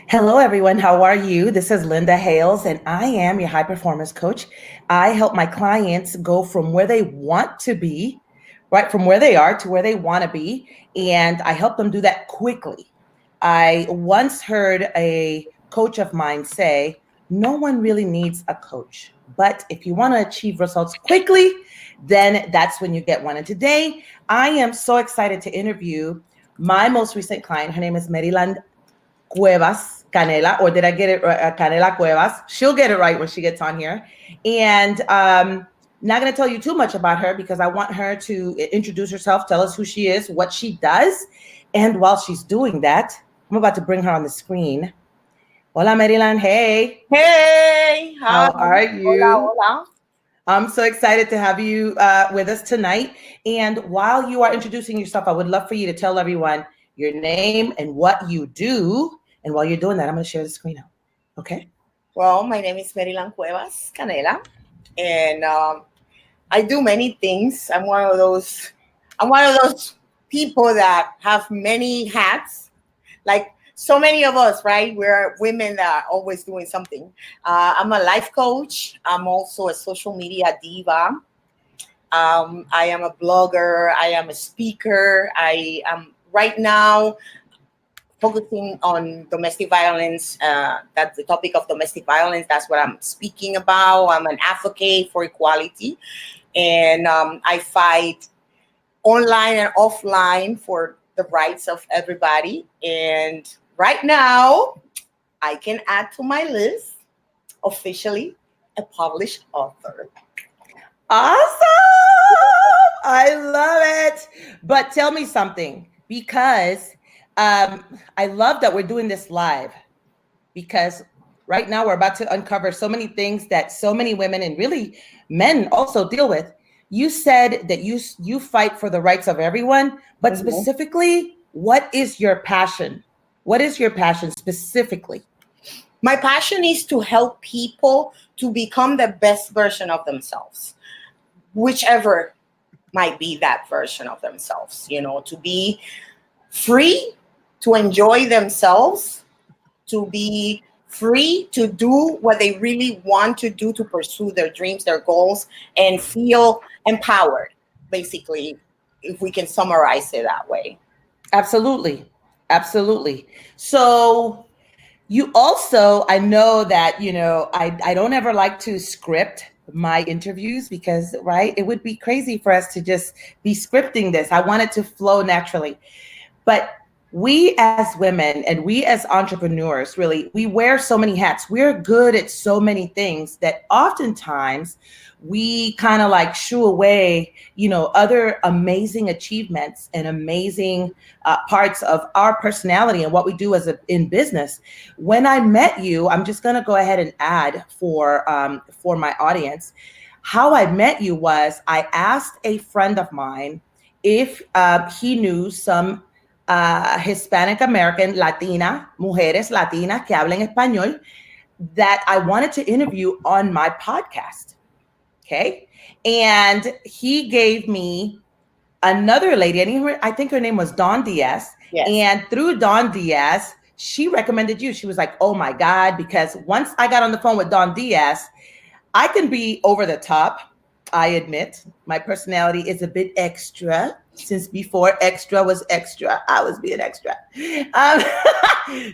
Hello, everyone. How are you? This is Linda Hayles, and I am your high performance coach. I help my clients go from where they want to be, right, from where they are to where they want to be, and I help them do that quickly. I once heard a coach of mine say, no one really needs a coach, but if you want to achieve results quickly, then that's when you get one. And today, I am so excited to interview my most recent client. Her name is Meryland Cuevas-Canela, or did I get it right? Canela Cuevas. She'll get it right when she gets on here. And not going to tell you too much about her because I want her to introduce herself, tell us who she is, what she does. And while she's doing that, I'm about to bring her on the screen. Hola, Marilyn. Hey. Hey, hi. How are Hola, you? hola. I'm so excited to have you with us tonight. And while you are introducing yourself, I would love for you to tell everyone your name and what you do. And while you're doing that, I'm going to share the screen out. Okay? Well, my name is Meryland Cuevas-Canela, and I do many things. I'm one of those. I'm one of those people that have many hats, like so many of us, right? We're women that are always doing something. I'm a life coach. I'm also a social media diva. I am a blogger. I am a speaker. I am right now focusing on domestic violence. That's the topic of domestic violence. That's what I'm speaking about. I'm an advocate for equality, and I fight online and offline for the rights of everybody. And right now, I can add to my list officially a published author. Awesome. I love it. But tell me something because I love that we're doing this live because right now we're about to uncover so many things that so many women and really men also deal with. You said that you fight for the rights of everyone, but Mhm. specifically, what is your passion? What is your passion specifically? My passion is to help people to become the best version of themselves, whichever might be that version of themselves, to be free to enjoy themselves, to be free to do what they really want to do, to pursue their dreams, their goals, and feel empowered, basically, if we can summarize it that way. Absolutely. Absolutely. So you also, I know that, I don't ever like to script my interviews because, right, it would be crazy for us to just be scripting this. I want it to flow naturally. But we as women and we as entrepreneurs, really, we wear so many hats. We're good at so many things that oftentimes we kind of like shoo away, other amazing achievements and amazing parts of our personality and what we do in business. When I met you, I'm just going to go ahead and add for my audience. How I met you was I asked a friend of mine if he knew some Hispanic American, Latina, mujeres latinas que hablen español that I wanted to interview on my podcast. Okay. And he gave me another lady, and I think her name was Dawn Diaz. Yes. And through Dawn Diaz, she recommended you. She was like, oh my God, because once I got on the phone with Dawn Diaz, I can be over the top. I admit my personality is a bit extra. Since before extra was extra, I was being extra.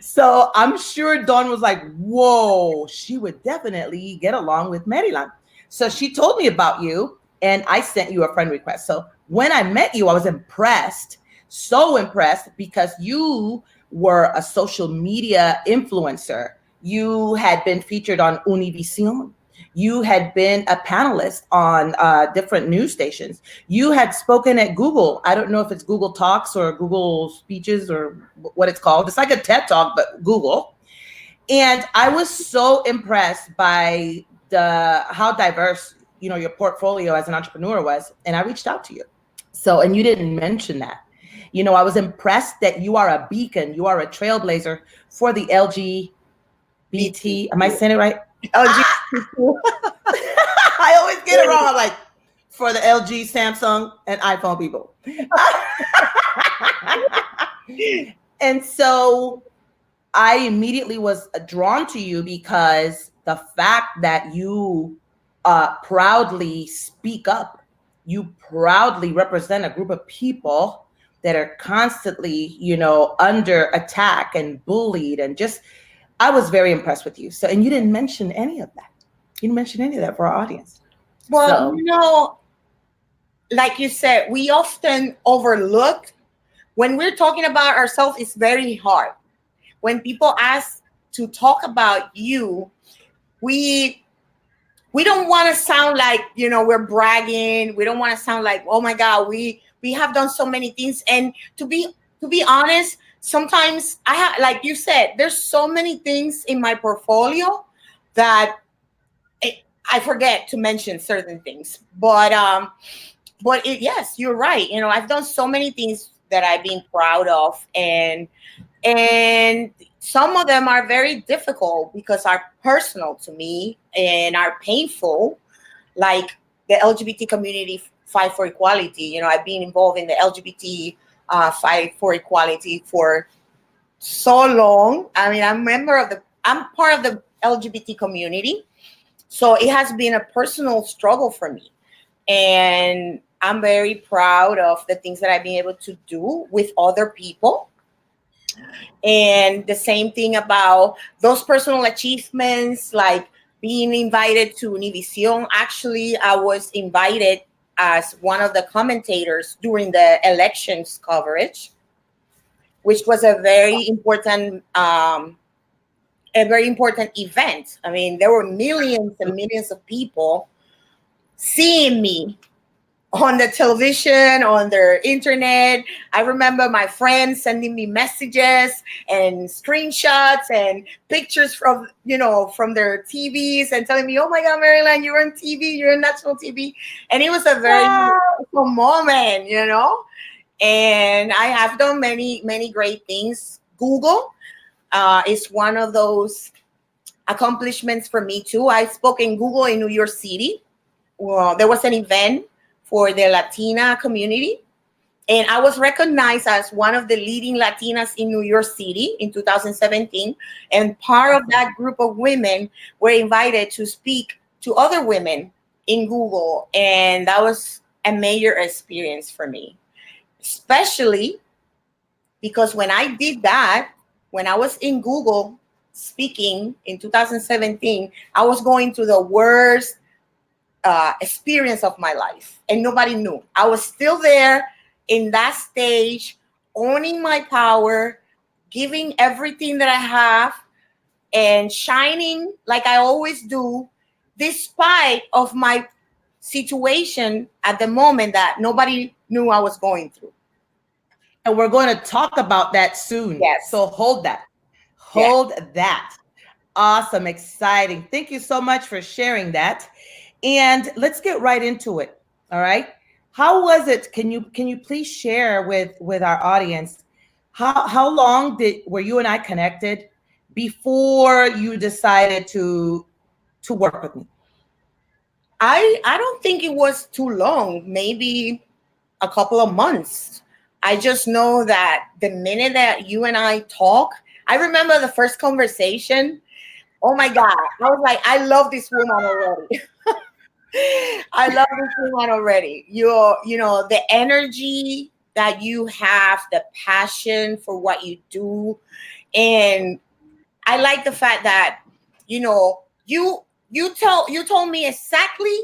So I'm sure Dawn was like, whoa, she would definitely get along with Maryland. So she told me about you, and I sent you a friend request. So when I met you, I was impressed, so impressed, because you were a social media influencer. You had been featured on Univision. You had been a panelist on different news stations. You had spoken at Google. I don't know if it's Google Talks or Google Speeches or what it's called. It's like a TED Talk, but Google. And I was so impressed by how diverse, your portfolio as an entrepreneur was. And I reached out to you. So, and you didn't mention that. I was impressed that you are a beacon, you are a trailblazer for the LGBT. Am I saying it right? LGBTQ. I always get it wrong. I'm like, for the LG, Samsung, and iPhone people. And so I immediately was drawn to you because the fact that you proudly speak up, you proudly represent a group of people that are constantly, under attack and bullied, and just, I was very impressed with you. So, and you didn't mention any of that. You didn't mention any of that for our audience. Well, So, like you said, we often overlook when we're talking about ourselves. It's very hard when people ask to talk about you. We don't want to sound like, we're bragging. We don't want to sound like, oh my God, we have done so many things. And to be honest, sometimes I have, like you said, there's so many things in my portfolio that I forget to mention certain things. Yes, you're right. I've done so many things that I've been proud of, and some of them are very difficult because are personal to me and are painful, like the LGBT community fight for equality. I've been involved in the LGBT fight for equality for so long. I mean, I'm part of the LGBT community, so it has been a personal struggle for me, and I'm very proud of the things that I've been able to do with other people. And the same thing about those personal achievements, like being invited to Univision. Actually, I was invited as one of the commentators during the elections coverage, which was a very important event. I mean, there were millions and millions of people seeing me on the television, on their internet. I remember my friends sending me messages and screenshots and pictures from their TVs and telling me, "Oh my God, Marilyn, you're on TV, you're on national TV," and it was a very beautiful moment, And I have done many, many great things. Google is one of those accomplishments for me too. I spoke in Google in New York City. Well, there was an event for the Latina community, and I was recognized as one of the leading Latinas in New York City in 2017. And part of that group of women were invited to speak to other women in Google, and that was a major experience for me, especially because when I did that, when I was in Google speaking in 2017, I was going through the worst experience of my life, and nobody knew. I was still there in that stage, owning my power, giving everything that I have, and shining like I always do, despite of my situation at the moment that nobody knew I was going through. And we're going to talk about that soon. Yes. So hold that. Hold that. Awesome. Exciting. Thank you so much for sharing that. And let's get right into it. All right. How was it? Can you please share with our audience how long were you and I connected before you decided to work with me? I don't think it was too long, maybe a couple of months. I just know that the minute that you and I talk, I remember the first conversation. Oh my God. I was like, I love this woman already. I love this woman already. The energy that you have, the passion for what you do. And I like the fact that, you told me exactly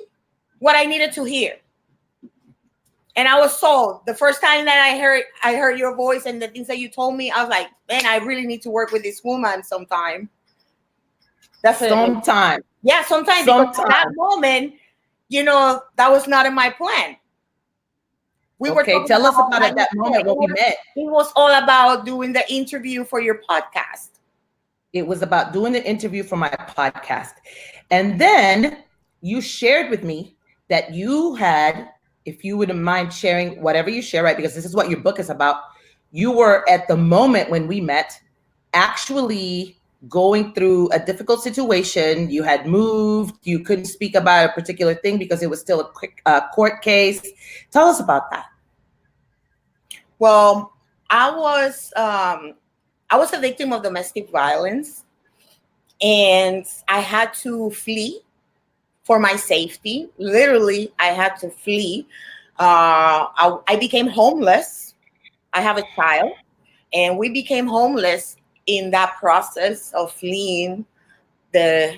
what I needed to hear. And I was sold. The first time that I heard your voice and the things that you told me, I was like, man, I really need to work with this woman sometime. Sometime. Yeah, sometime. Because at that moment, that was not in my plan. Tell us about it, that moment when we met. It was all about doing the interview for your podcast. It was about doing the interview for my podcast. And then you shared with me that you had, if you wouldn't mind sharing whatever you share, right? Because this is what your book is about. You were at the moment when we met actually going through a difficult situation. You had moved. You couldn't speak about a particular thing because it was still a quick court case. Tell us about that. Well, I I was a victim of domestic violence, and I had to flee for my safety. Literally, I had to flee. I became homeless. I have a child, and we became homeless in that process of fleeing the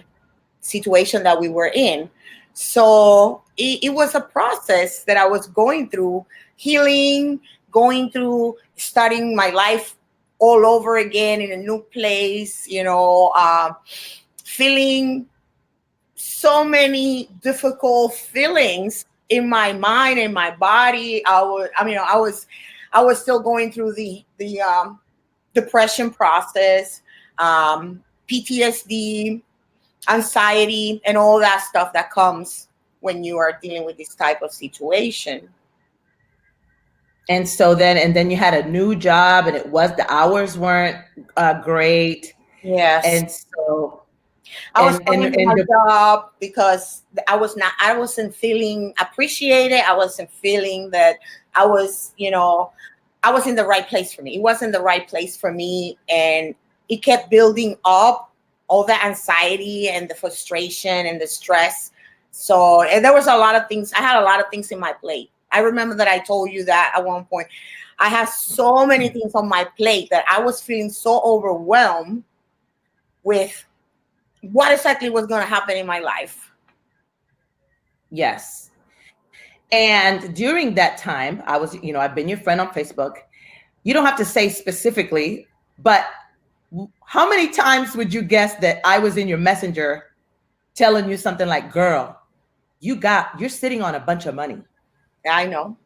situation that we were in. So it was a process that I was going through, healing, going through, starting my life all over again in a new place, feeling so many difficult feelings in my mind and my body. I was still going through the depression process, PTSD, anxiety, and all that stuff that comes when you are dealing with this type of situation. And so then you had a new job, and the hours weren't great. Yes. And so, I was and going to my job because I wasn't feeling appreciated. I wasn't feeling that I was, I was in the right place for me. It wasn't the right place for me. And it kept building up, all the anxiety and the frustration and the stress. So, and there was a lot of things. I had a lot of things in my plate. I remember that I told you that at one point. I had so many things on my plate that I was feeling so overwhelmed with what exactly was going to happen in my life. Yes. And during that time, I've been your friend on Facebook. You don't have to say specifically, but how many times would you guess that I was in your messenger telling you something like, girl, you're sitting on a bunch of money? I know.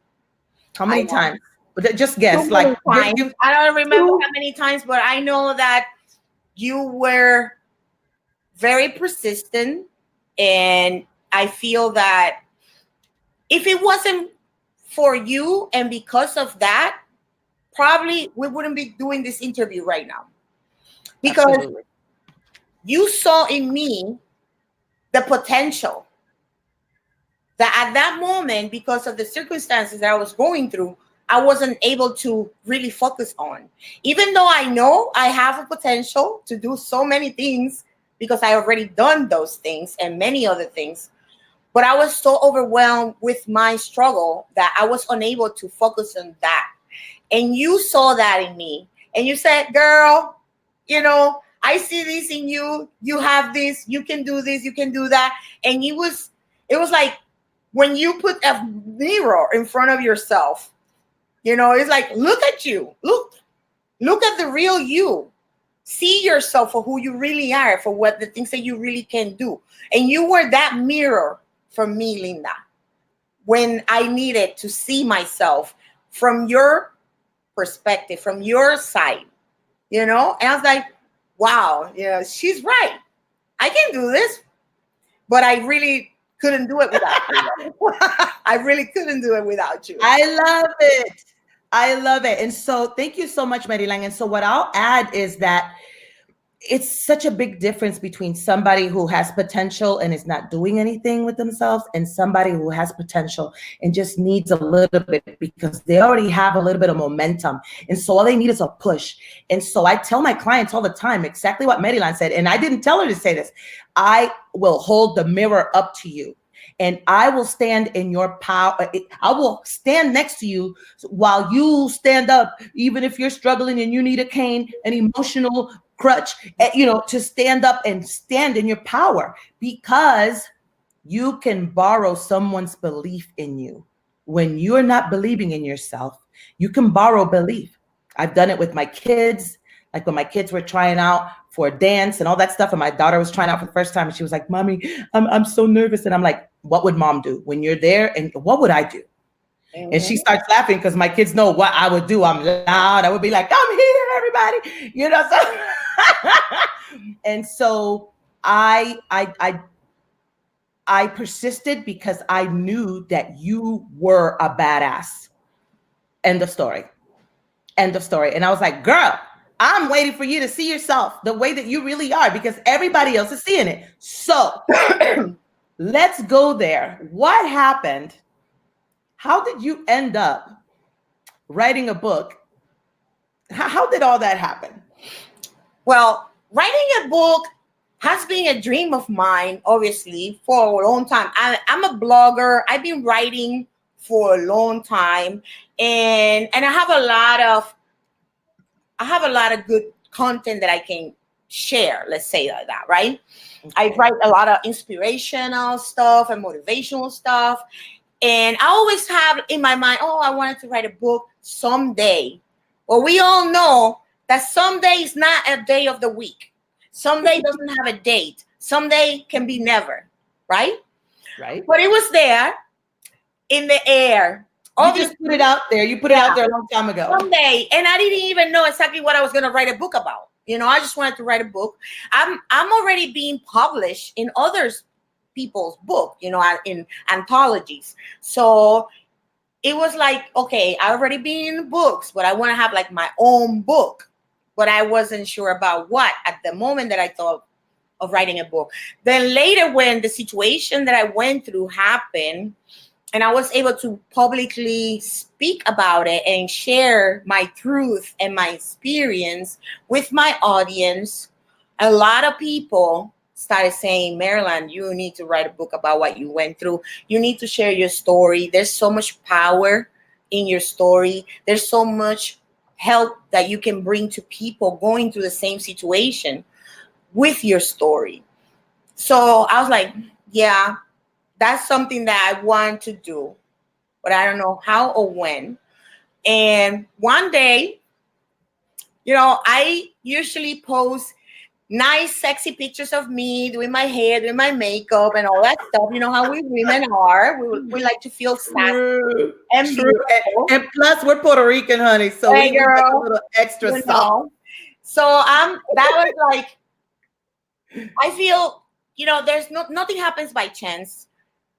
How many times? But just guess. Too Like, many times. I don't remember how many times, but I know that you were very persistent. And I feel that if it wasn't for you and because of that, probably we wouldn't be doing this interview right now. Because absolutely. You saw in me the potential that at that moment, because of the circumstances that I was going through, I wasn't able to really focus on. Even though I know I have a potential to do so many things because I already done those things and many other things, but I was so overwhelmed with my struggle that I was unable to focus on that. And you saw that in me. And you said, girl, I see this in you. You have this. You can do this. You can do that. And it was like when you put a mirror in front of yourself, it's like, look at you. Look at the real you. See yourself for who you really are, for what the things that you really can do. And you were that mirror for me, Linda, when I needed to see myself from your perspective, from your side, and I was like, wow, she's right. I can do this, but I really couldn't do it without you. I really couldn't do it without you. I love it. I love it. And so thank you so much, Marilyns. And so what I'll add is that it's such a big difference between somebody who has potential and is not doing anything with themselves and somebody who has potential and just needs a little bit because they already have a little bit of momentum. And so all they need is a push. And so I tell my clients all the time exactly what Marilyn said. And I didn't tell her to say this. I will hold the mirror up to you. And I will stand in your power. I will stand next to you while you stand up, even if you're struggling and you need a cane, an emotional crutch, to stand up and stand in your power, because you can borrow someone's belief in you. When you're not believing in yourself, you can borrow belief. I've done it with my kids. Like when my kids were trying out for dance and all that stuff, and my daughter was trying out for the first time, and she was like, "Mommy, I'm so nervous." And I'm like, "What would mom do when you're there? And what would I do?" Mm-hmm. And she starts laughing because my kids know what I would do. I'm loud. I would be like, "I'm here, everybody," So and so I persisted because I knew that you were a badass. End of story. End of story. And I was like, girl, I'm waiting for you to see yourself the way that you really are, because everybody else is seeing it. So let's go there. What happened? How did you end up writing a book? How did all that happen? Well, writing a book has been a dream of mine, obviously, for a long time. I'm a blogger. I've been writing for a long time, and I have a lot of good content that I can share. Let's say like that, right? I Okay. write a lot of inspirational stuff and motivational stuff, and I always have in my mind, oh, I wanted to write a book someday. Well, we all know that someday is not a day of the week. Someday doesn't have a date. Someday can be never, right? Right. But it was there in the air. You just put it Obviously, out there. You put it yeah, out there a long time ago. someday. And I didn't even know exactly what I was going to write a book about. You know, I just wanted to write a book. I'm already being published in others people's book, you know, in anthologies. So it was like, okay, I already been in books, but I want to have like my own book. But I wasn't sure about what at the moment that I thought of writing a book. Then later, when the situation that I went through happened, and I was able to publicly speak about it and share my truth and my experience with my audience, a lot of people started saying, Marilyn, you need to write a book about what you went through. You need to share your story. There's so much power in your story. There's so much help that you can bring to people going through the same situation with your story. So I was like, yeah, that's something that I want to do, but I don't know how or when. And one day, you know, I usually post nice, sexy pictures of me doing my hair, doing my makeup, and all that stuff. You know how we women are. We like to feel sassy True. and True. beautiful. And plus, we're Puerto Rican, honey, so Hey, we like a girl, little extra you sauce. know. So that was like, I feel, you know, there's nothing happens by chance.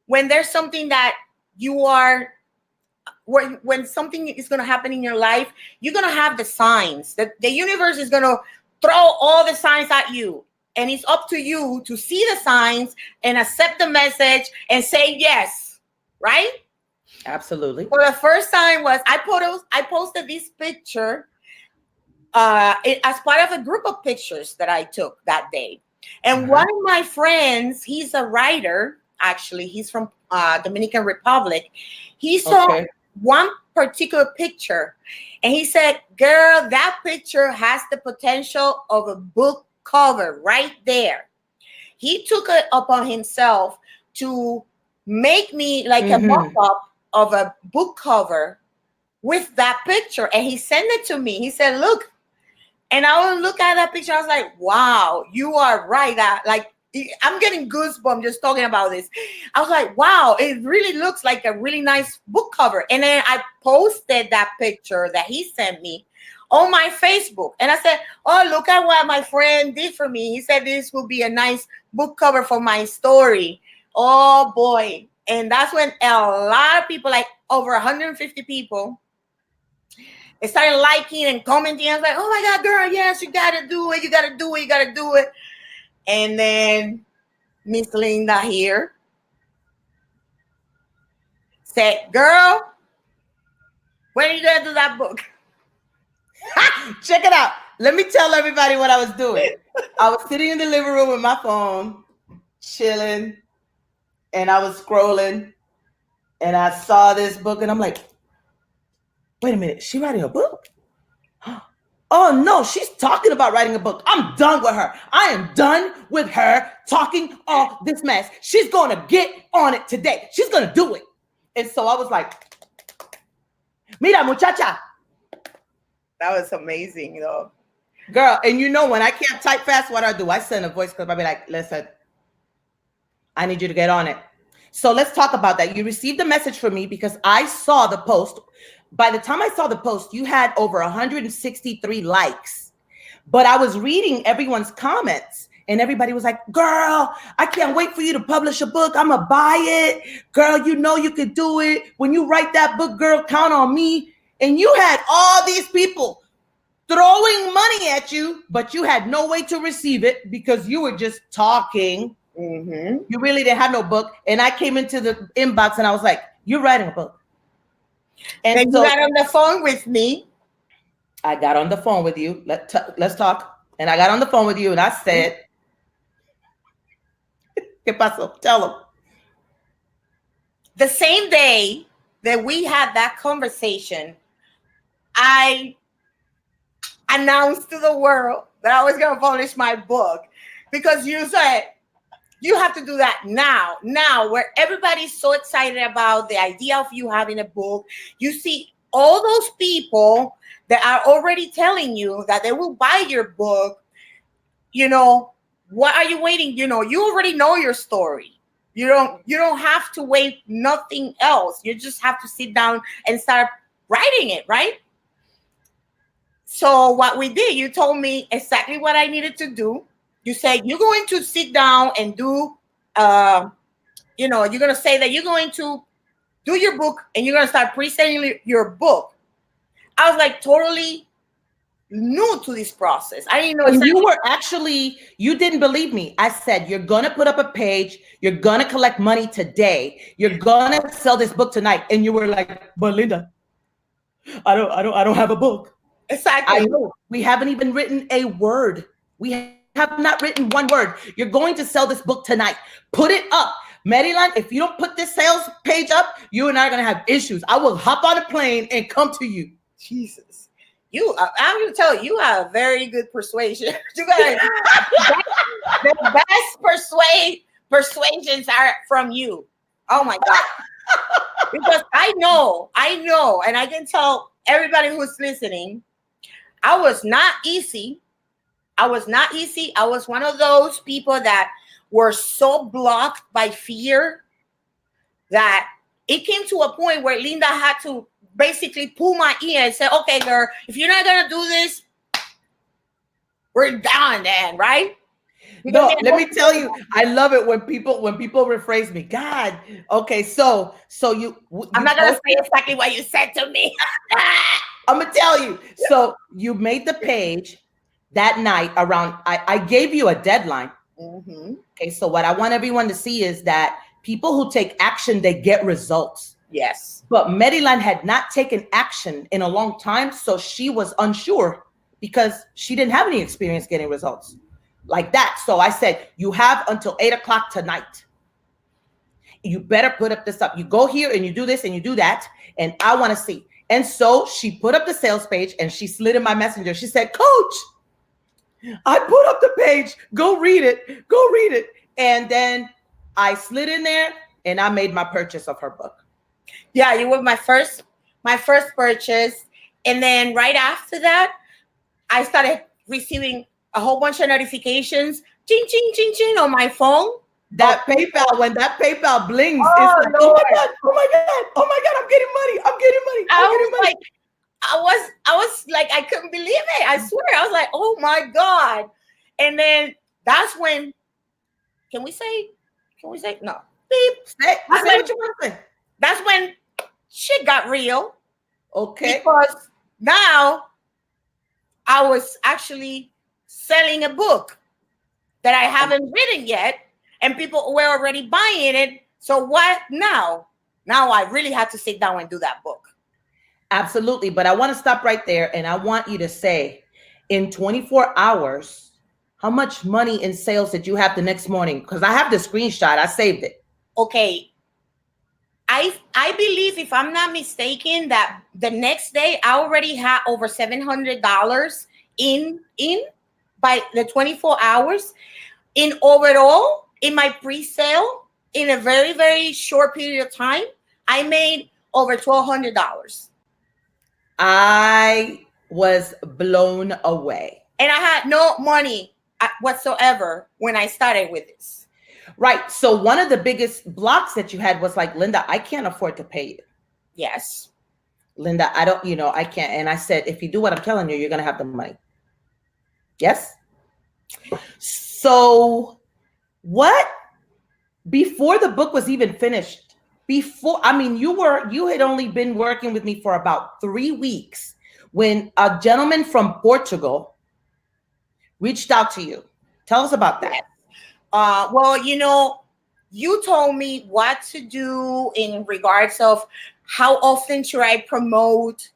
When there's something that you are, when something is going to happen in your life, you're going to have the signs that the universe is going to throw all the signs at you, and it's up to you to see the signs and accept the message and say yes, right? Absolutely. So the first sign was I posted this picture as part of a group of pictures that I took that day. And one of my friends, he's a writer, actually, he's from Dominican Republic. He saw one particular picture and he said, girl, that picture has the potential of a book cover right there. He took it upon himself to make me like a mock-up of a book cover with that picture. And he sent it to me. He said, look. And I would look at that picture. I was like, wow, you are right. Like, I'm getting goosebumps just talking about this. I was like, wow, it really looks like a really nice book cover. And then I posted that picture that he sent me on my Facebook. And I said, oh, look at what my friend did for me. He said this will be a nice book cover for my story. Oh, boy. And that's when a lot of people, like over 150 people, they started liking and commenting. I was like, oh my God, girl, yes, you got to do it. You got to do it. You got to do it. And then Miss Linda here said, girl, when are you going to do that book? Check it out. Let me tell everybody what I was doing. I was sitting in the living room with my phone, chilling, and I was scrolling, and I saw this book, and I'm like, wait a minute, she writing a book? Oh no, she's talking about writing a book. I'm done with her. I am done with her talking all this mess. She's going to get on it today. She's going to do it. And so I was like, mira, muchacha. That was amazing, you know. Girl, and you know when I can't type fast, what I do? I send a voice clip. I'll be like, listen, I need you to get on it. So let's talk about that. You received a message from me because I saw the post. By the time I saw the post, you had over 163 likes. But I was reading everyone's comments and everybody was like, girl, I can't wait for you to publish a book. I'm going to buy it. Girl, you know you could do it. When you write that book, girl, count on me. And you had all these people throwing money at you, but you had no way to receive it because you were just talking. You really didn't have no book. And I came into the inbox and I was like, you're writing a book. And so you got on the phone with me I got on the phone with you. Let's talk. And I got on the phone with you and I said, ¿Qué pasó? Tell them. The same day that we had that conversation, I announced to the world that I was going to publish my book because you said, you have to do that now, where everybody's so excited about the idea of you having a book. You see all those people that are already telling you that they will buy your book. What are you waiting? You already know your story. You don't have to wait nothing else. You just have to sit down and start writing it, right? So what we did, you told me exactly what I needed to do. You said you're going to sit down and do, you're going to say that you're going to do your book and you're going to start presenting your book. I was like totally new to this process. I didn't know. And you didn't believe me. I said, you're going to put up a page. You're going to collect money today. You're going to sell this book tonight. And you were like, but Linda, I don't have a book. Exactly. I know. We haven't even written a word. We have not written one word. You're going to sell this book tonight. Put it up. Marilyn, if you don't put this sales page up, you and I are going to have issues. I will hop on a plane and come to you. Jesus. I'm going to tell you, you have very good persuasion. You got the best persuasions are from you. Oh my God. Because I know, and I can tell everybody who's listening, I was not easy. I was one of those people that were so blocked by fear that it came to a point where Linda had to basically pull my ear and say, okay, girl, if you're not going to do this, we're done then, right? No, let me tell you, I love it when people rephrase me. God, okay, so I'm not going to say exactly what you said to me. I'm going to tell you. So you made the page that night around, I gave you a deadline. Mm-hmm. Okay, so what I want everyone to see is that people who take action, they get results. Yes. But Marilyn had not taken action in a long time, so she was unsure because she didn't have any experience getting results like that. So I said, you have until 8 o'clock tonight. You better put up this up. You go here and you do this and you do that, and I want to see. And so she put up the sales page and she slid in my messenger. She said, Coach, I put up the page. Go read it. Go read it. And then I slid in there and I made my purchase of her book. Yeah, you were my first purchase. And then right after that, I started receiving a whole bunch of notifications, ching, ching, ching, ching on my phone. That PayPal, when that PayPal blings, it's like, oh my God, oh my God, oh my God, I'm getting money. I was like, I couldn't believe it. I swear. I was like, oh my God. And then that's when, can we say, no. Beep. Say what you want to say. That's when shit got real. Okay. Because now I was actually selling a book that I haven't written yet, and people were already buying it. So what now? Now I really had to sit down and do that book. Absolutely. But I want to stop right there. And I want you to say, in 24 hours, how much money in sales did you have the next morning? Because I have the screenshot. I saved it. Okay. I believe, if I'm not mistaken, that the next day I already had over $700 in by the 24 hours. In overall, in my pre-sale, in a very, very short period of time, I made over $1,200. I was blown away. And I had no money whatsoever when I started with this. Right. So one of the biggest blocks that you had was like, Linda, I can't afford to pay you. Yes. Linda, I don't, I can't. And I said, if you do what I'm telling you, you're going to have the money. Yes. So what, before the book was even finished, you had only been working with me for about 3 weeks when a gentleman from Portugal reached out to you. Tell us about that. Well, you told me what to do in regards of how often should I promote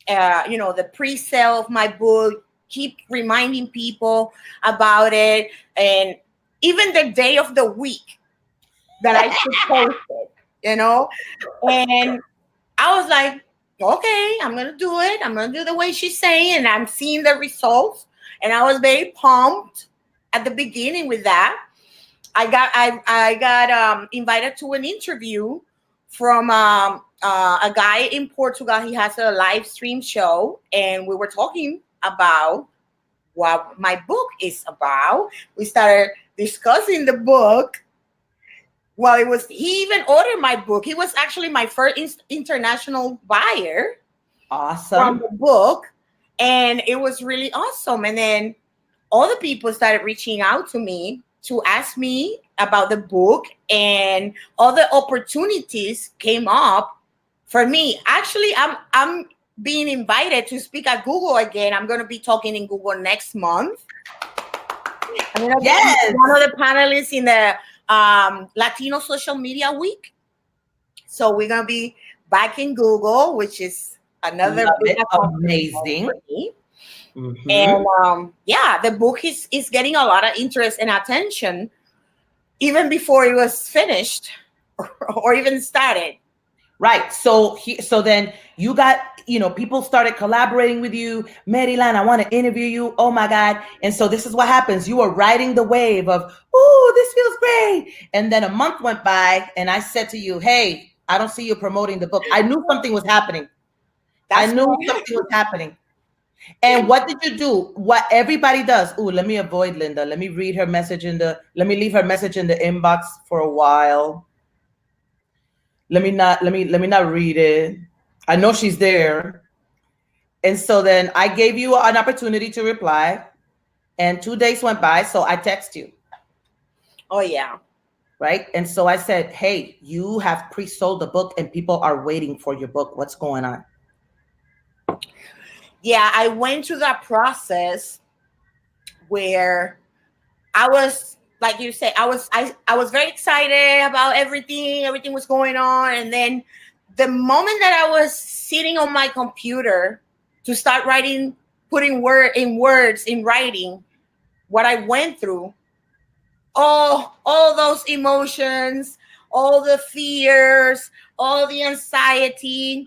the pre-sale of my book, keep reminding people about it, and even the day of the week that I should post it, and I was like, okay, I'm gonna do it. I'm gonna do the way she's saying, and I'm seeing the results. And I was very pumped at the beginning with that. I got invited to an interview from a guy in Portugal. He has a live stream show, and we were talking about what my book is about. We started discussing the book. Well, he even ordered my book. He was actually my first international buyer from Awesome. the book, and it was really awesome. And then all the people started reaching out to me to ask me about the book, and all the opportunities came up for me. Actually, I'm being invited to speak at Google again. I'm going to be talking in Google next month. I'm going to Yes. be one of the panelists in the Latino Social Media Week. So we're going to be back in Google, which is another Love big it. accomplishment Amazing. for me. Mhm. And yeah, the book is getting a lot of interest and attention even before it was finished or even started. Right. So then you got, people started collaborating with you. Maryland, I want to interview you. Oh my God. And so this is what happens. You were riding the wave of, oh, this feels great. And then a month went by and I said to you, hey, I don't see you promoting the book. I knew something was happening. I That's knew why. something was happening. And what did you do? What everybody does. Oh, let me avoid Linda. Let me leave her message in the inbox for a while. Let me not read it. I know she's there. And so then I gave you an opportunity to reply. And 2 days went by. So I text you. Oh yeah. Right. And so I said, hey, you have pre-sold the book and people are waiting for your book. What's going on? Yeah, I went through that process where I was, like you said, I was very excited about everything. Everything was going on. And then the moment that I was sitting on my computer to start writing, putting words in writing what I went through, all those emotions, all the fears, all the anxiety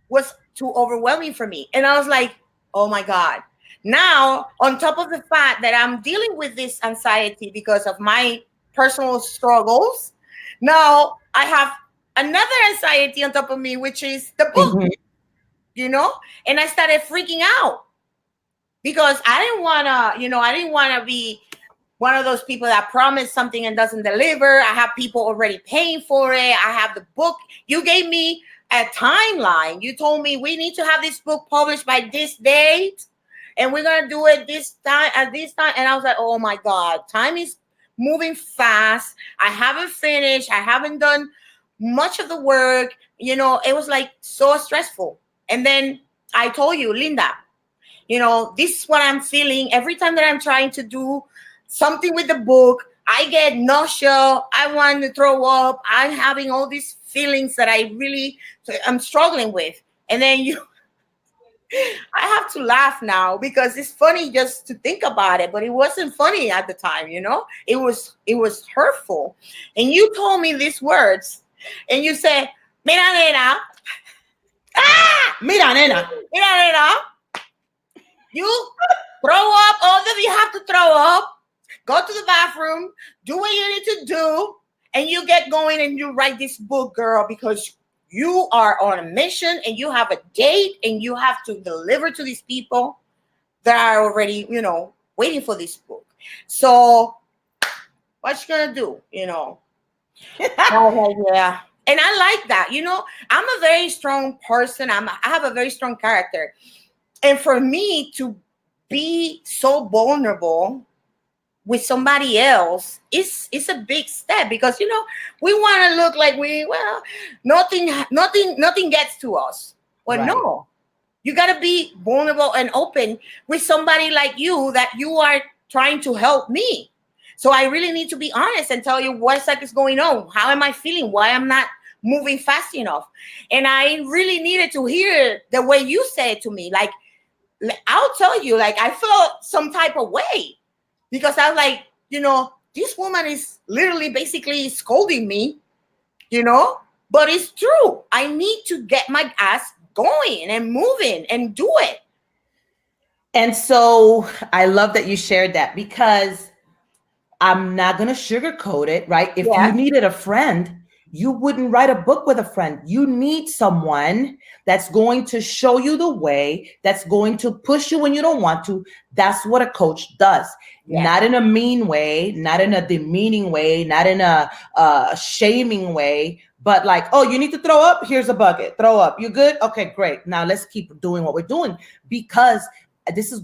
was too overwhelming for me. And I was like, oh my God. Now, on top of the fact that I'm dealing with this anxiety because of my personal struggles, now I have another anxiety on top of me, which is the book, Mhm. And I started freaking out because I didn't want to be one of those people that promise something and doesn't deliver. I have people already paying for it. I have the book. You gave me a timeline. You told me we need to have this book published by this date, and we're gonna do it this time at this time. And I was like, oh my God, time is moving fast. I haven't finished. I haven't done much of the work. It was like so stressful. And then I told you, Linda, this is what I'm feeling every time that I'm trying to do something with the book. I get nausea. I want to throw up. I'm having all these feelings that I'm struggling with. And then I have to laugh now because it's funny just to think about it, but it wasn't funny at the time. It was hurtful. And you told me these words, and you said, "Mira, nena, Mira, nena. mira, nena, you throw up all that you have to throw up. Go to the bathroom, do what you need to do, and you get going and you write this book, girl, because you are on a mission and you have a date and you have to deliver to these people that are already, waiting for this book. So what you gonna do, I was like, yeah. And I like that. I'm a very strong person. I have a very strong character. And for me to be so vulnerable with somebody else is a big step because we want to look like nothing gets to us. Well, Right. no, you got to be vulnerable and open with somebody like you that you are trying to help me. So I really need to be honest and tell you what is going on. How am I feeling? Why I'm not moving fast enough. And I really needed to hear the way you said to me. Like, I'll tell you, like, I felt some type of way because I was like, this woman is literally basically scolding me, but it's true. I need to get my ass going and moving and do it. And so I love that you shared that, because I'm not going to sugarcoat it, right? If you Yeah. needed a friend, you wouldn't write a book with a friend. You need someone that's going to show you the way, that's going to push you when you don't want to. That's what a coach does. Yeah. Not in a mean way, not in a demeaning way, not in a shaming way, but like, oh, you need to throw up? Here's a bucket. Throw up. You good? Okay, great. Now let's keep doing what we're doing, because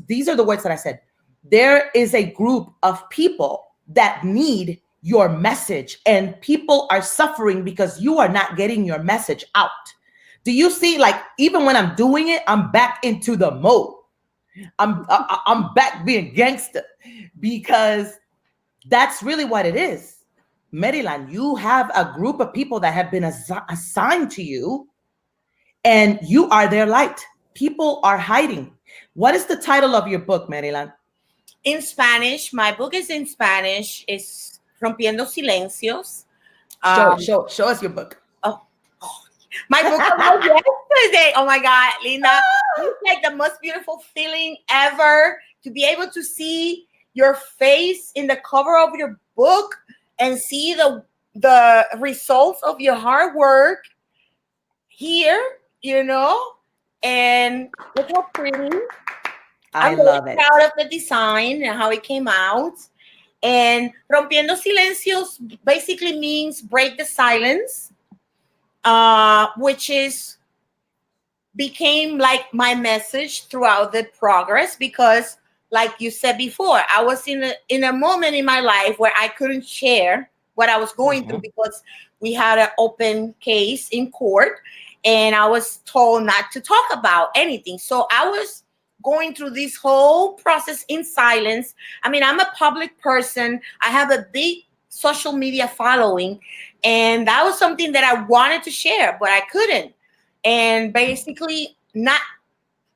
these are the words that I said. There is a group of people that need your message, and people are suffering because you are not getting your message out. Do you see? Like, even when I'm doing it, I'm back into the mode. I'm back being gangster, because that's really what it is. Maryland, you have a group of people that have been assigned to you, and you are their light. People are hiding. What is the title of your book, Maryland? In Spanish, my book is in Spanish. It's Rompiendo Silencios. Show us your book. Oh, my book was yesterday. Oh my God, Linda. It's like the most beautiful feeling ever to be able to see your face in the cover of your book and see the results of your hard work here, and look how pretty. I I'm love really it. proud of the design and how it came out. And Rompiendo Silencios basically means break the silence, which became like my message throughout the progress, because like you said before, I was in a moment in my life where I couldn't share what I was going through because we had an open case in court and I was told not to talk about anything. So I was going through this whole process in silence. I mean, I'm a public person. I have a big social media following, and that was something that I wanted to share, but I couldn't. And basically, not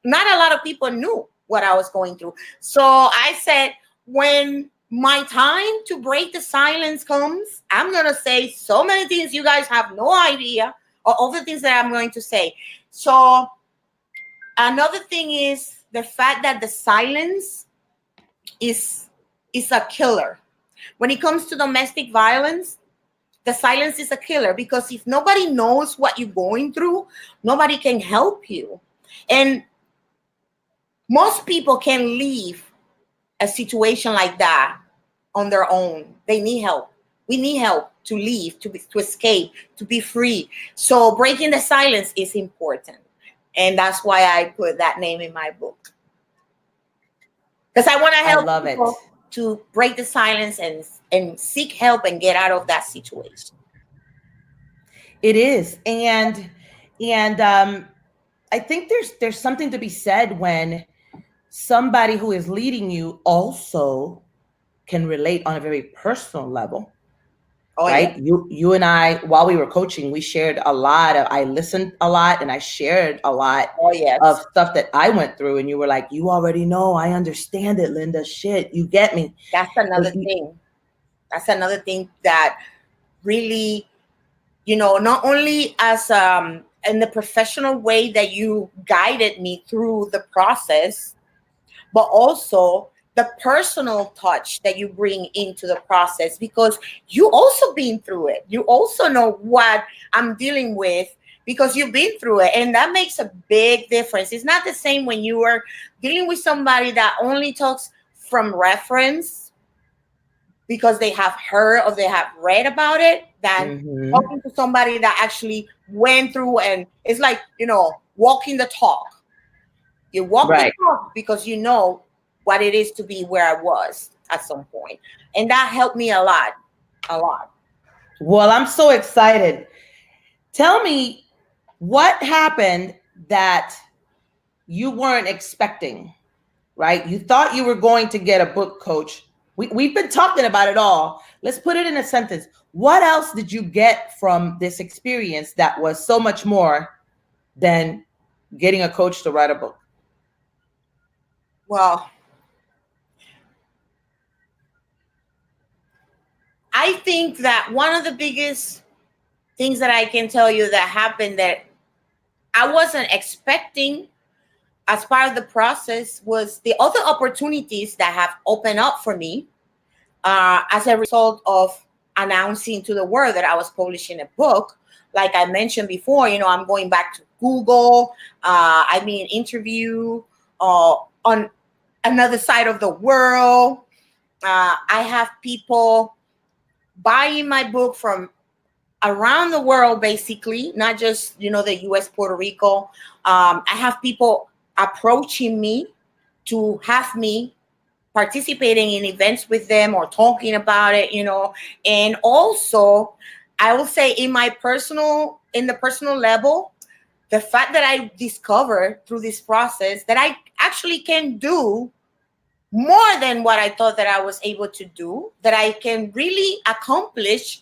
a lot of people knew what I was going through. So I said, when my time to break the silence comes, I'm going to say so many things you guys have no idea, or all the things that I'm going to say. So another thing is the fact that the silence is a killer. When it comes to domestic violence, the silence is a killer, because if nobody knows what you're going through, nobody can help you. And most people can leave a situation like that on their own. They need help. We need help to leave, to escape, to be free. So breaking the silence is important. And that's why I put that name in my book. Because I want to help people to break the silence and seek help and get out of that situation. It is. And I think there's something to be said when somebody who is leading you also can relate on a very personal level. Oh, right? yeah. You and I, while we were coaching, we shared a lot of, I listened a lot and I shared a lot of stuff that I went through. And you were like, you already know, I understand it, Linda. Shit, you get me. That's another thing. That's another thing that really, not only as in the professional way that you guided me through the process, but also the personal touch that you bring into the process, because you also been through it. You also know what I'm dealing with because you've been through it. And that makes a big difference. It's not the same when you are dealing with somebody that only talks from reference because they have heard or they have read about it, than talking to somebody that actually went through, and it's like, walking the talk. You walk the talk because you know what it is to be where I was at some point. And that helped me a lot. Well, I'm so excited. Tell me what happened that you weren't expecting, right? You thought you were going to get a book coach, We've been talking about it all. Let's put it in a sentence. What else did you get from this experience that was so much more than getting a coach to write a book? Well, I think that one of the biggest things that I can tell you that happened that I wasn't expecting as part of the process was the other opportunities that have opened up for me as a result of announcing to the world that I was publishing a book. Like I mentioned before, I'm going back to Google. I mean, interview on another side of the world. I have people buying my book from around the world, basically, not just, the US, Puerto Rico. I have people approaching me to have me participating in events with them or talking about it, and also I will say in the personal level, the fact that I discovered through this process that I actually can do more than what I thought that I was able to do, that I can really accomplish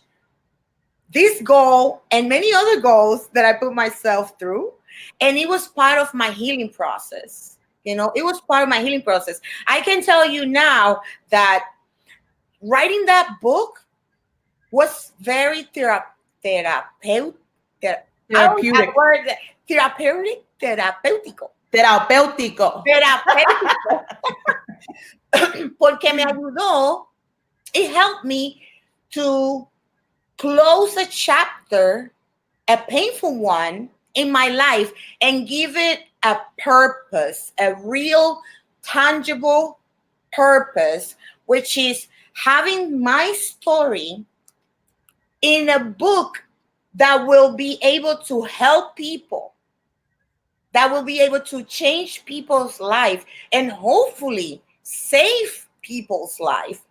this goal and many other goals that I put myself through. And it was part of my healing process. It was part of my healing process. I can tell you now that writing that book was very therapeutic. I don't have Therapeutic. word therapeutic, therapeutico. Terapéutico. Terapéutico. Porque me ayudó. It helped me to close a chapter, a painful one in my life, and give it a purpose, a real tangible purpose, which is having my story in a book that will be able to help people, that will be able to change people's life and hopefully save people's life,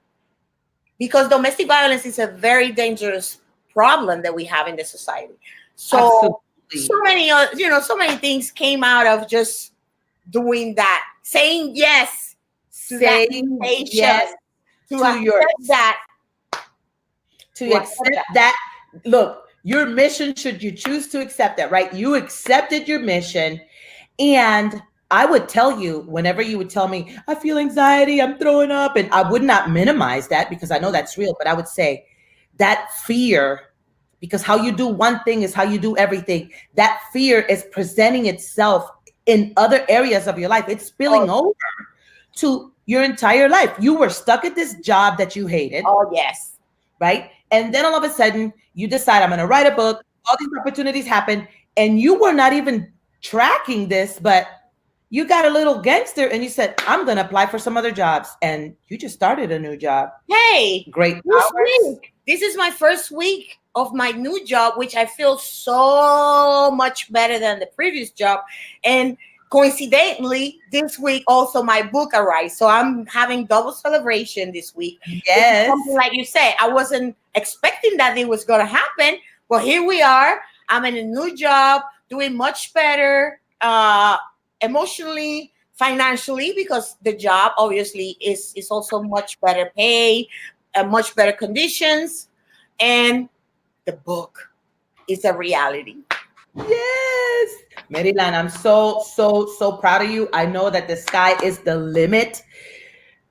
because domestic violence is a very dangerous problem that we have in the society. So Absolutely. so many things came out of just doing that, saying yes to that Saying invitation, yes to to your accept that, to to accept accept that. that. Look, your mission, should you choose to accept that, right? You accepted your mission. And I would tell you, whenever you would tell me, I feel anxiety, I'm throwing up, and I would not minimize that because I know that's real, but I would say that fear, because how you do one thing is how you do everything. That fear is presenting itself in other areas of your life. It's spilling Oh, over to your entire life. You were stuck at this job that you hated, oh yes. right? And then all of a sudden, you decide, I'm going to write a book. All these opportunities happen, and you were not even tracking this, but you got a little gangster and you said, I'm going to apply for some other jobs. And you just started a new job. Hey, Great this hours. week, this is my first week of my new job, which I feel so much better than the previous job. And coincidentally, this week also my book arrived. So I'm having double celebration this week. Which is Yes. something like you said, I wasn't expecting that it was going to happen. But here we are. I'm in a new job, doing much better emotionally, financially, because the job obviously is also much better pay, much better conditions, and the book is a reality. Yes. Maryland, I'm so proud of you. I know that the sky is the limit.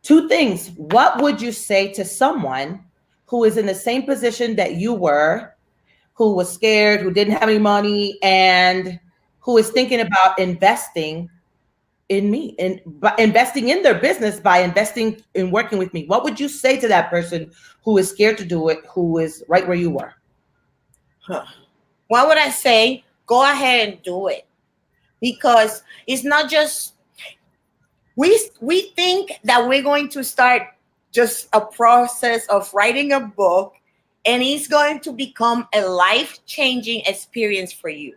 Two things. What would you say to someone who is in the same position that you were, who was scared, who didn't have any money, and who is thinking about investing in me and investing in their business by investing in working with me? What would you say to that person who is scared to do it, who is right where you were? Huh. What would I say? Go ahead and do it, because it's not just we think that we're going to start just a process of writing a book and it's going to become a life-changing experience for you.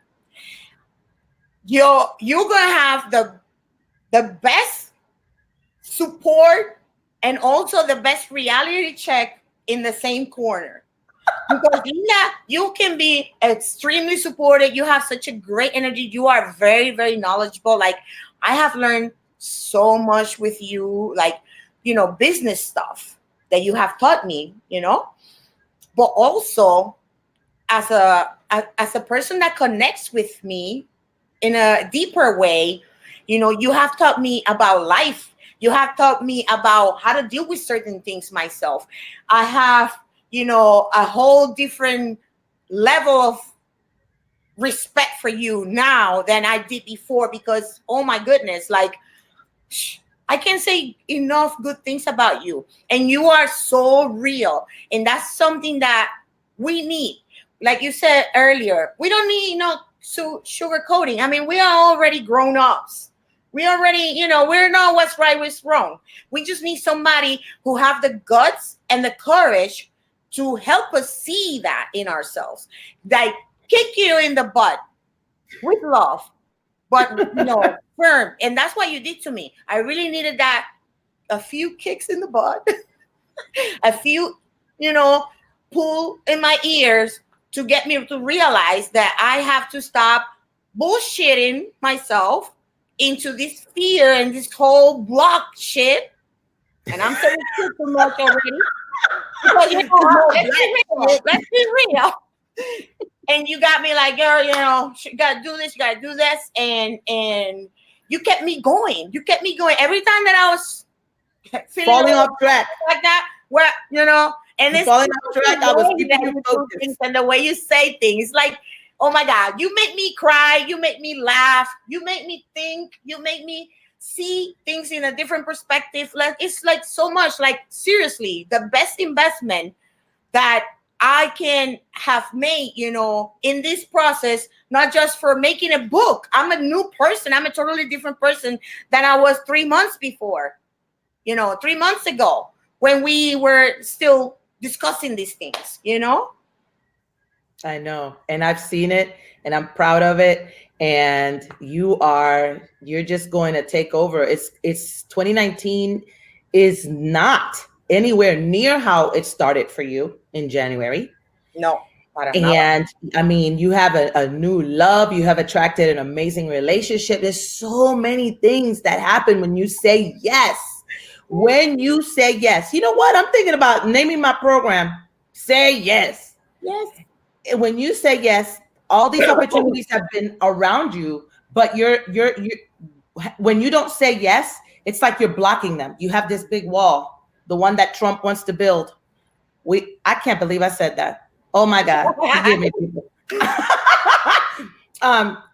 You're gonna have the best support and also the best reality check in the same corner. Because Linda, you can be extremely supportive. You have such a great energy. You are very, very knowledgeable. Like, I have learned so much with you, like, business stuff. that you have taught me, but also as a person that connects with me in a deeper way. You have taught me about life. You have taught me about how to deal with certain things myself. I have, a whole different level of respect for you now than I did before, because, oh my goodness, like, I can't say enough good things about you. And you are so real. And that's something that we need. Like you said earlier, we don't need sugarcoating. I mean, we are already grown ups. We already, we know what's right, what's wrong. We just need somebody who have the guts and the courage to help us see that in ourselves. Like, kick you in the butt with love, but firm. And that's what you did to me. I really needed that, a few kicks in the butt, a few, pull in my ears to get me to realize that I have to stop bullshitting myself into this fear and this whole block shit. And I'm saying too much already. Because, let's be real. And you got me like, girl, you gotta do this, you gotta do this, and you kept me going. You kept me going every time that I was falling off track like that. Where and it's falling off track. I was keeping you focused, and the way you say things, like, oh my God, you make me cry, you make me laugh, you make me think, you make me see things in a different perspective. Like, it's like so much. Like, seriously, the best investment that I can have made, in this process, not just for making a book. I'm a new person. I'm a totally different person than I was 3 months before, 3 months ago, when we were still discussing these things, I know. And I've seen it and I'm proud of it. And you're just going to take over. It's 2019 is not anywhere near how it started for you in January. No. And I mean, you have a new love. You have attracted an amazing relationship. There's so many things that happen when you say yes. When you say yes, you know what? I'm thinking about naming my program, Say Yes. Yes. When you say yes, all these opportunities have been around you, but you're when you don't say yes, it's like you're blocking them. You have this big wall, the one that Trump wants to build. I can't believe I said that. Oh my God, forgive me, people.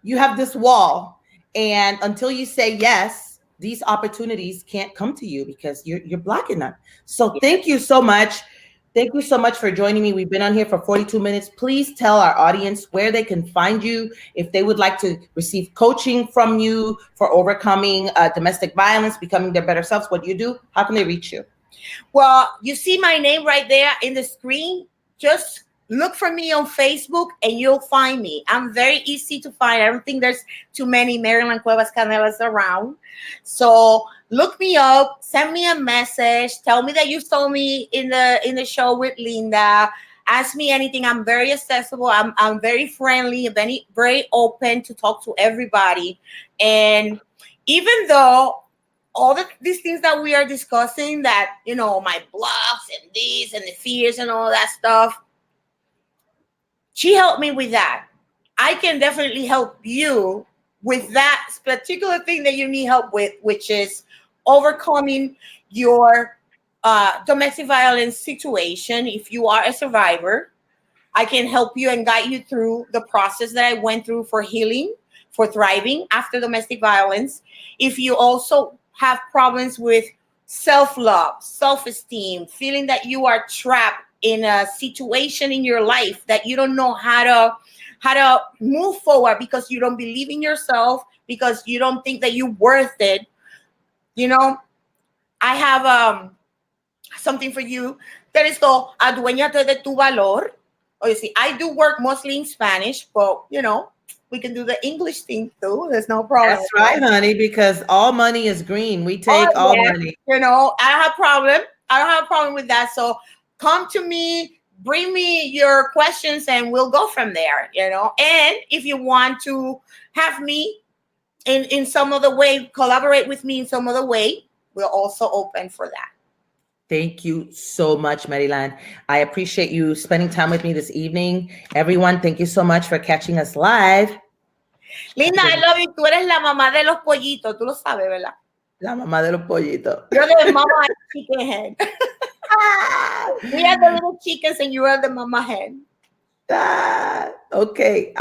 You have this wall, and until you say yes, these opportunities can't come to you because you're blocking them. So thank you so much. Thank you so much for joining me. We've been on here for 42 minutes. Please tell our audience where they can find you if they would like to receive coaching from you for overcoming domestic violence, becoming their better selves. What you do? How can they reach you? Well, you see my name right there in the screen. Just look for me on Facebook and you'll find me. I'm very easy to find. I don't think there's too many Meryland Cuevas-Canelas around. So look me up, send me a message, tell me that you saw me in the show with Linda. Ask me anything. I'm very accessible. I'm very friendly, very, very open to talk to everybody. And even though all these things that we are discussing, that, my blocks and these and the fears and all that stuff, she helped me with that. I can definitely help you with that particular thing that you need help with, which is overcoming your domestic violence situation. If you are a survivor, I can help you and guide you through the process that I went through for healing, for thriving after domestic violence. If you also have problems with self-love, self-esteem, feeling that you are trapped in a situation in your life that you don't know how to move forward because you don't believe in yourself, because you don't think that you're worth it, I have something for you that is called Aduéñate de tu valor. Oh, you see, I do work mostly in Spanish, but we can do the English thing too. There's no problem. That's right, honey, because all money is green. We take all money. I don't have a problem. I don't have a problem with that. So come to me, bring me your questions, and we'll go from there, And if you want to have me in some other way, collaborate with me in some other way, we're also open for that. Thank you so much, Maryland. I appreciate you spending time with me this evening. Everyone, thank you so much for catching us live. Linda, I love you. Tú eres la mamá de los pollitos. Tú lo sabes, ¿verdad? La mamá de los pollitos. You're the mama chicken head. We are the little chickens and you are the mama hen. Okay.